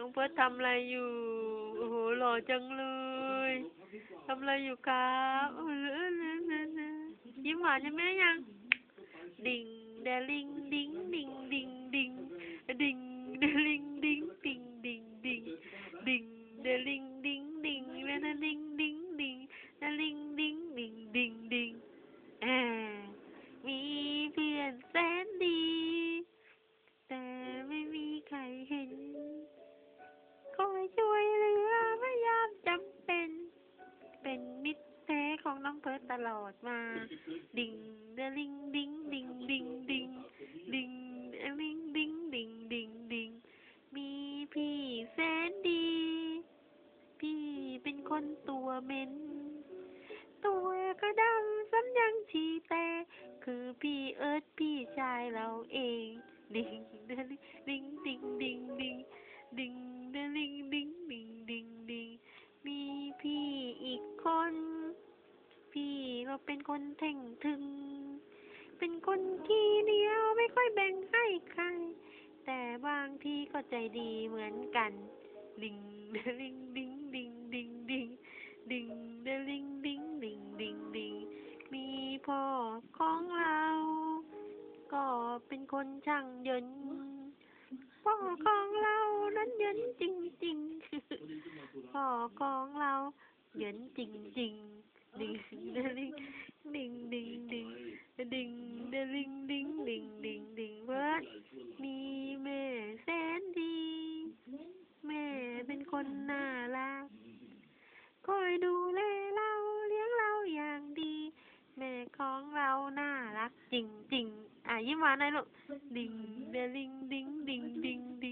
น้องเพิร์ททำอะไรอยู่โอ้โหหล่อจังเลยทำอะไรอยู่ครับยิ้มหวานใช่ไหมยังดิ่งเดลิงดิ้งดิ่งดิ่งดิ่งดิ่งเดลิงดิ้งดิ่งดิ่งดิ่งดิ่งเดลิงดิ้งดิ่งเดลิงดิ้งดิ่งเดลิงดิ้งดิ่งดิ่งดิ่งมีเพื่อนแสนดีแต่ไม่มีใครเห็นคอยช่วยเหลือพยายามจำเป็นมิตรแท้ของน้องเพิร์ทตลอดมาดิ่งเดลิงดิ้งดิ่งดิ่งดิ่งดิ่งเดลิงดิ้งดิ่งดิ่งดิ่งมีพี่แสนดีพี่เป็นคนตัวเหม็นตัวก็ดำซ้ำยังชีแต่คือพี่เอิร์ธพี่ชายเราเองดิ่งเดลิงดิ่งดิ่งดิ่งดิ่งดิ่งเดลิงดิ่งดิ่งดิ่งดิ่งมีพี่อีกคนพี่เราเป็นคนเท่งถึงเป็นคนขี้เหนียวไม่ค่อยแบ่งให้ใครแต่บางทีก็ใจดีเหมือนกันดิ่งเดลิงดิ่งดิ่งดิ่งดิ่งดิ่งเดลิงดิ่งดิ่งดิ่งดิ่งมีพ่อของเราก็เป็นคนช่างเยินพ่อของเรานั้นเยินจริงๆพ่อของเราเยินจริงๆดิ่งเดลิงดิ่งดิ่งดิ่งดิ่งเดลิงดิ่งดิ่งดิ่งดิ่งเวิร์ดมีแม่แสนดีแม่เป็นคนน่ารักคอยดูแลเราเลี้ยงเราอย่างดีแม่ของเราน่ารักจริงๆยิ้มหวานหน่อยลูกดิ่งเดลิงดิ่งดิ่งดิ่งดิ่ง